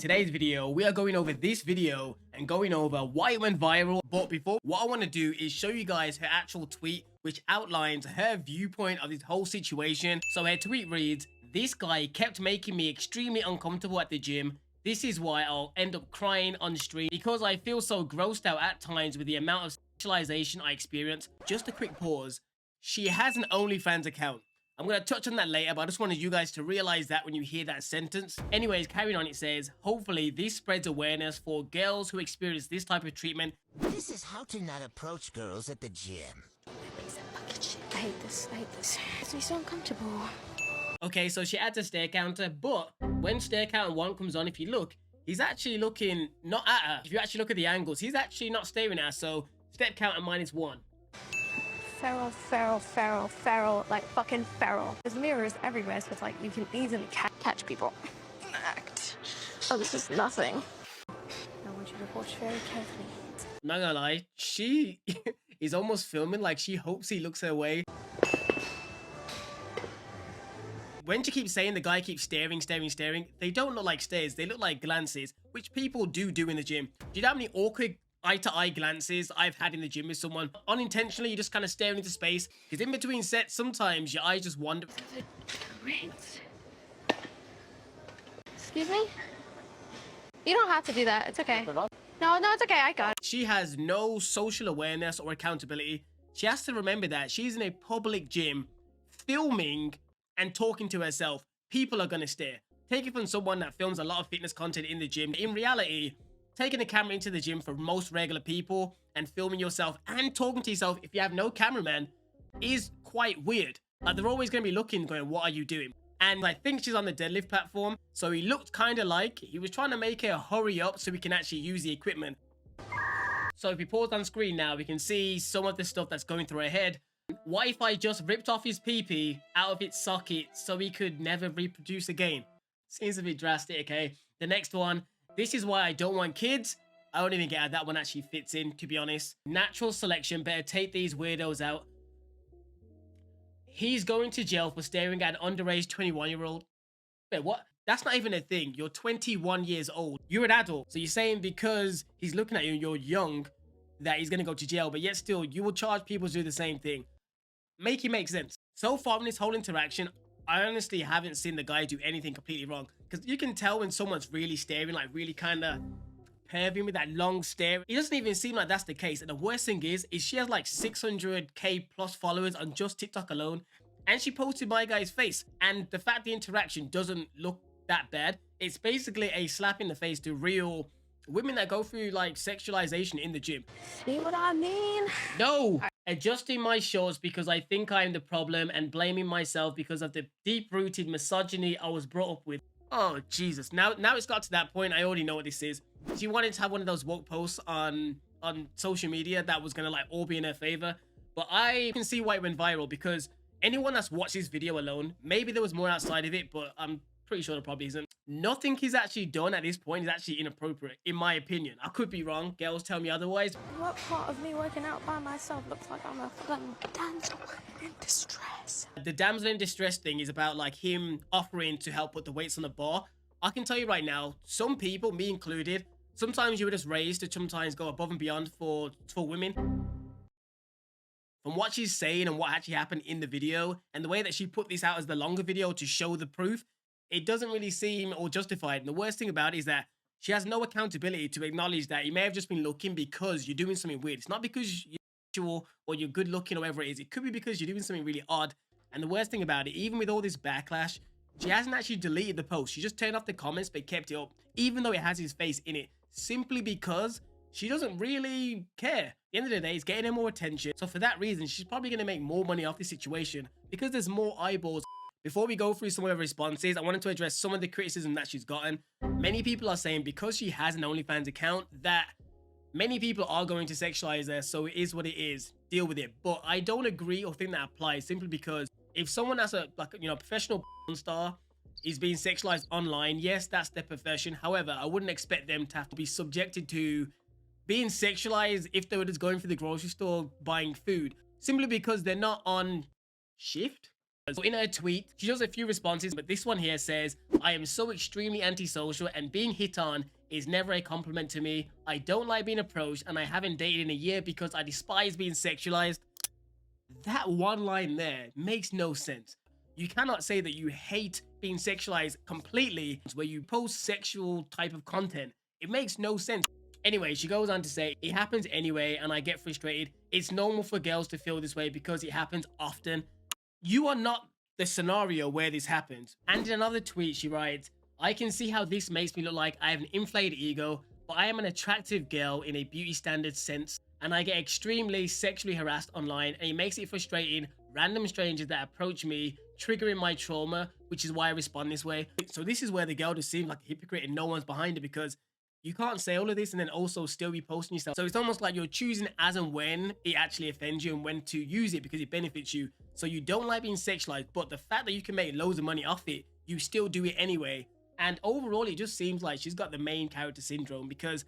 today's video, we are going over this video and going over why it went viral. But before, what I want to do is show you guys her actual tweet, which outlines her viewpoint of this whole situation. So her tweet reads, "This guy kept making me extremely uncomfortable at the gym. This is why I'll end up crying on stream because I feel so grossed out at times with the amount of sexualization I experience." Just a quick pause. She has an OnlyFans account. I'm going to touch on that later, but I just wanted you guys to realize that when you hear that sentence. Anyways, carrying on, it says, hopefully this spreads awareness for girls who experience this type of treatment. This is how to not approach girls at the gym. I hate this. It makes me so uncomfortable. Okay, so she adds a stare counter, but when stare counter 1 comes on, if you look, he's actually looking not at her. If you actually look at the angles, he's actually not staring at her, so step counter -1. Feral, like fucking feral. There's mirrors everywhere, so it's like you can easily catch people. Act. Oh, this is nothing. I want you to watch very carefully. I'm not gonna lie, she is almost filming like she hopes he looks her way. When she keeps saying the guy keeps staring, they don't look like stares, they look like glances, which people do in the gym. Do you know how many awkward eye-to-eye glances I've had in the gym with someone? Unintentionally, you're just kind of staring into space, because in between sets, sometimes your eyes just wander. Great. Excuse me? You don't have to do that. It's okay. No, it's okay. I got it. She has no social awareness or accountability. She has to remember that she's in a public gym, filming and talking to herself. People are gonna stare. Take it from someone that films a lot of fitness content in the gym. In reality, taking a camera into the gym for most regular people and filming yourself and talking to yourself if you have no cameraman is quite weird. Like, they're always going to be looking, going, what are you doing? And I think she's on the deadlift platform, so he looked kind of like he was trying to make her hurry up so we can actually use the equipment. So if we pause on screen now, we can see some of the stuff that's going through her head. What if I just ripped off his pee-pee out of its socket so he could never reproduce again? Seems a bit drastic, okay? The next one. This is why I don't want kids. I don't even get how that one actually fits in, to be honest. Natural selection, better take these weirdos out. He's going to jail for staring at an underage 21-year-old. Wait, what? That's not even a thing. You're 21 years old. You're an adult. So you're saying because he's looking at you and you're young, that he's going to go to jail, but yet still, you will charge people to do the same thing. Make it make sense. So far in this whole interaction, I honestly haven't seen the guy do anything completely wrong. Because you can tell when someone's really staring, like really kind of perving with that long stare. It doesn't even seem like that's the case. And the worst thing is she has like 600k plus followers on just TikTok alone. And she posted my guy's face. And the fact the interaction doesn't look that bad, it's basically a slap in the face to real women that go through like sexualization in the gym. See what I mean? No! Adjusting my shorts because I think I'm the problem and blaming myself because of the deep-rooted misogyny I was brought up with. Oh, Jesus. Now it's got to that point, I already know what this is. She wanted to have one of those woke posts on social media that was going to like all be in her favor. But I can see why it went viral because anyone that's watched this video alone, maybe there was more outside of it, but I'm pretty sure there probably isn't. Nothing he's actually done at this point is actually inappropriate, in my opinion. I could be wrong. Girls tell me otherwise. What part of me working out by myself looks like I'm a damsel in distress? The damsel in distress thing is about like him offering to help put the weights on the bar. I can tell you right now, some people, me included, sometimes you were just raised to sometimes go above and beyond for women. From what she's saying and what actually happened in the video and the way that she put this out as the longer video to show the proof, it doesn't really seem or justified. And the worst thing about it is that she has no accountability to acknowledge that you may have just been looking because you're doing something weird. It's not because you're sexual or you're good looking or whatever it is. It could be because you're doing something really odd. And the worst thing about it, even with all this backlash, she hasn't actually deleted the post. She just turned off the comments but kept it up, even though it has his face in it, simply because she doesn't really care. At the end of the day, it's getting her more attention. So for that reason, she's probably going to make more money off this situation because there's more eyeballs. Before we go through some of her responses, I wanted to address some of the criticism that she's gotten. Many people are saying because she has an OnlyFans account that many people are going to sexualize her, so it is what it is. Deal with it. But I don't agree or think that applies simply because if someone that's a professional star is being sexualized online, yes, that's their profession. However, I wouldn't expect them to have to be subjected to being sexualized if they were just going through the grocery store buying food simply because they're not on shift. So in her tweet, she does a few responses, but this one here says, I am so extremely antisocial and being hit on is never a compliment to me. I don't like being approached and I haven't dated in a year because I despise being sexualized. That one line there makes no sense. You cannot say that you hate being sexualized completely where you post sexual type of content. It makes no sense. Anyway, she goes on to say, it happens anyway and I get frustrated. It's normal for girls to feel this way because it happens often. You are not the scenario where this happens. And in another tweet, she writes, I can see how this makes me look like I have an inflated ego, but I am an attractive girl in a beauty standard sense, and I get extremely sexually harassed online, and it makes it frustrating. Random strangers that approach me, triggering my trauma, which is why I respond this way. So this is where the girl just seems like a hypocrite and no one's behind her, because you can't say all of this and then also still be posting yourself. So it's almost like you're choosing as and when it actually offends you and when to use it because it benefits you. So you don't like being sexualized, but the fact that you can make loads of money off it, you still do it anyway. And overall, it just seems like she's got the main character syndrome, because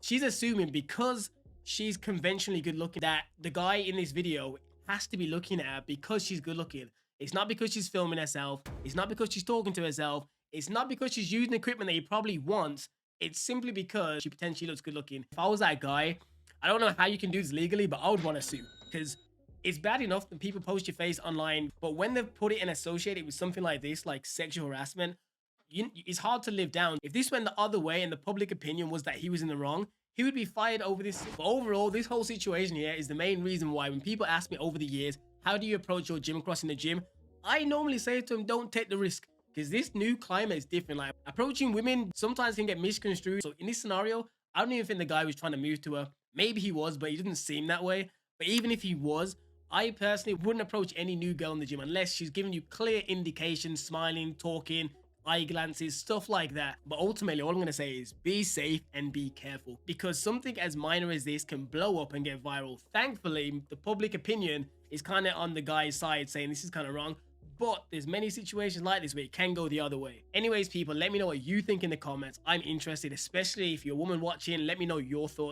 she's assuming because she's conventionally good looking that the guy in this video has to be looking at her because she's good looking. It's not because she's filming herself. It's not because she's talking to herself. It's not because she's using equipment that he probably wants. It's simply because she potentially looks good looking. If I was that guy, I don't know how you can do this legally, but I would want to sue, because it's bad enough that people post your face online, but when they've put it and associated with something like this, like sexual harassment, it's hard to live down. If this went the other way and the public opinion was that he was in the wrong, he would be fired over this. But overall, this whole situation here is the main reason why when people ask me over the years, how do you approach your gym cross in the gym? I normally say to them, don't take the risk. Because this new climate is different. Like, approaching women sometimes can get misconstrued. So in this scenario, I don't even think the guy was trying to move to her. Maybe he was, but he didn't seem that way. But even if he was, I personally wouldn't approach any new girl in the gym unless she's giving you clear indications, smiling, talking, eye glances, stuff like that. But ultimately, all I'm going to say is be safe and be careful, because something as minor as this can blow up and get viral. Thankfully, the public opinion is kind of on the guy's side, saying this is kind of wrong. But there's many situations like this where it can go the other way. Anyways, people, let me know what you think in the comments. I'm interested, especially if you're a woman watching. Let me know your thoughts.